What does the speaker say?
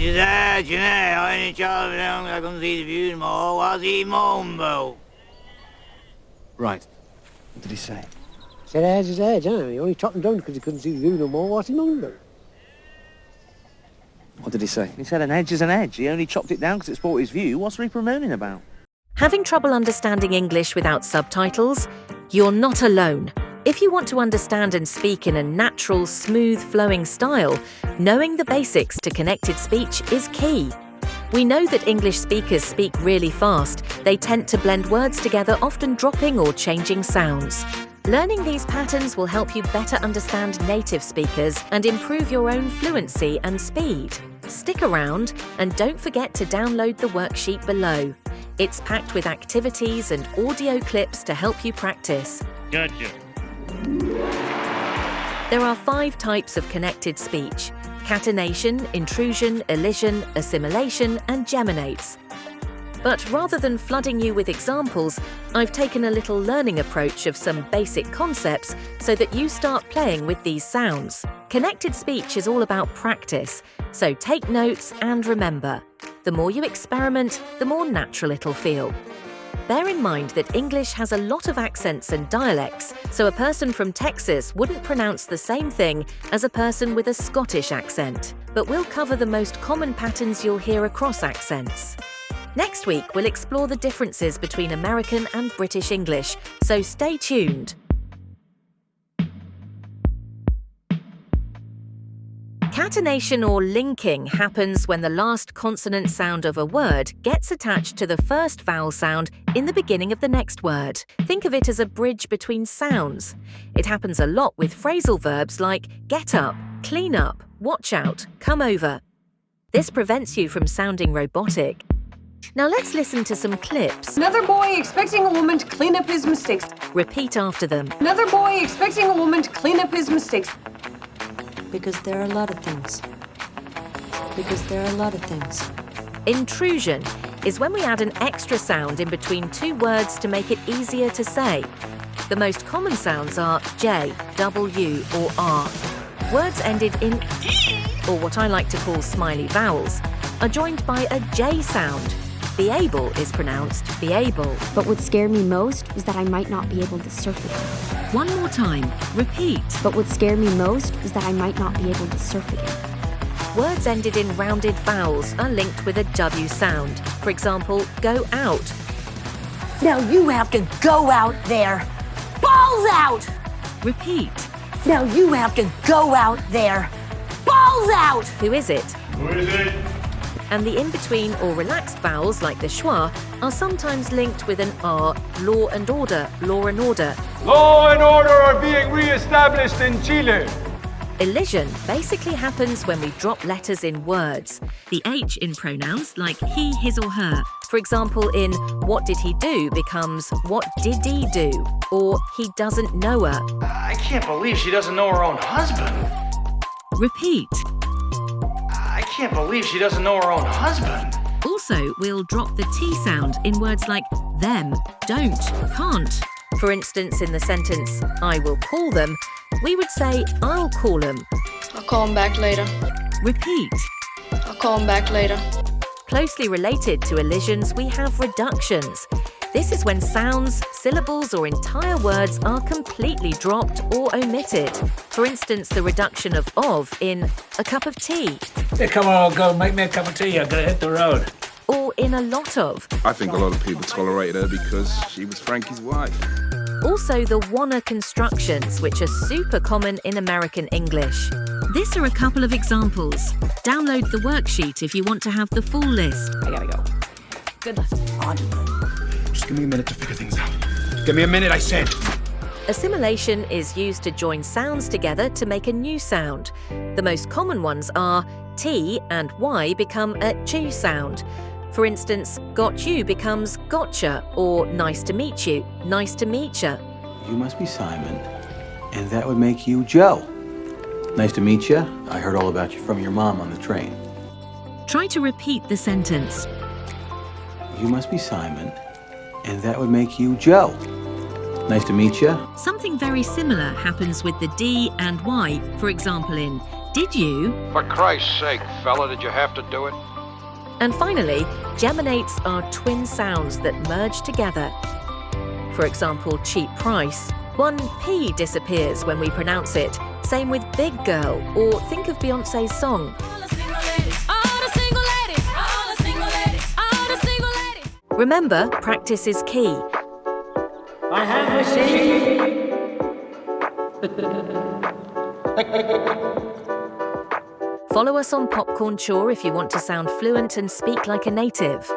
you know, I only child down, I couldn't see the view more, was he mumbo? Right. What did he say? Said edge is edge, He only chopped him down because he couldn't see the view no more, was he mumbo? What did he say? He said an edge is an edge. He only chopped it down because it spoilt his view. What's Reaper moaning about? Having trouble understanding English without subtitles? You're not alone. If you want to understand and speak in a natural, smooth, flowing style, knowing the basics to connected speech is key. We know that English speakers speak really fast. They tend to blend words together, often dropping or changing sounds. Learning these patterns will help you better understand native speakers and improve your own fluency and speed. Stick around and don't forget to download the worksheet below. It's packed with activities and audio clips to help you practice. Gotcha. There are 5 types of connected speech: Catenation, Intrusion, Elision, Assimilation, and Geminates. But rather than flooding you with examples, I've taken a little learning approach of some basic concepts so that you start playing with these sounds. Connected speech is all about practice, so take notes and remember, the more you experiment, the more natural it'll feel. Bear in mind that English has a lot of accents and dialects, so a person from Texas wouldn't pronounce the same thing as a person with a Scottish accent. But we'll cover the most common patterns you'll hear across accents. Next week, we'll explore the differences between American and British English, so stay tuned. Catenation or linking happens when the last consonant sound of a word gets attached to the first vowel sound in the beginning of the next word. Think of it as a bridge between sounds. It happens a lot with phrasal verbs like get up, clean up, watch out, come over. This prevents you from sounding robotic. Now let's listen to some clips. Another boy expecting a woman to clean up his mistakes. Repeat after them. Another boy expecting a woman to clean up his mistakes. Because there are a lot of things. Because there are a lot of things. Intrusion is when we add an extra sound in between 2 words to make it easier to say. The most common sounds are J, W, or R. Words ended in E, or what I like to call smiley vowels, are joined by a J sound. Be able is pronounced be able. But what scared me most was that I might not be able to surf again. One more time, repeat. But what scared me most was that I might not be able to surf again. Words ended in rounded vowels are linked with a W sound. For example, go out. Now you have to go out there. Balls out! Repeat. Now you have to go out there. Balls out! Who is it? Who is it? And the in-between or relaxed vowels like the schwa are sometimes linked with an R, law and order, law and order. Law and order are being re-established in Chile. Elision basically happens when we drop letters in words. The H in pronouns like he, his or her. For example, in what did he do becomes what did he do? Or he doesn't know her. I can't believe she doesn't know her own husband. Repeat. I can't believe she doesn't know her own husband. Also, we'll drop the T sound in words like them, don't, can't. For instance, in the sentence, I will call them, we would say, I'll call them. I'll call him back later. Repeat. I'll call him back later. Closely related to elisions, we have reductions. This is when sounds, syllables, or entire words are completely dropped or omitted. For instance, the reduction of in a cup of tea. Hey, come on, go make me a cup of tea. I gotta hit the road. Or in a lot of. I think a lot of people tolerated her because she was Frankie's wife. Also the wanna constructions, which are super common in American English. This are a couple of examples. Download the worksheet if you want to have the full list. I gotta go. Good luck. Just give me a minute to figure things out. Give me a minute, I said. Assimilation is used to join sounds together to make a new sound. The most common ones are T and Y become a Ch sound. For instance, got you becomes gotcha, or nice to meet you, nice to meet ya. You must be Simon, and that would make you Joe. Nice to meet you. I heard all about you from your mom on the train. Try to repeat the sentence. You must be Simon, and that would make you Joe. Nice to meet you. Something very similar happens with the D and Y, for example in Did you? For Christ's sake, fella, did you have to do it? And finally, geminates are twin sounds that merge together. For example, cheap price. One P disappears when we pronounce it. Same with big girl, or think of Beyoncé's song. Remember, practice is key. I have received. Follow us on PopCornTURE if you want to sound fluent and speak like a native.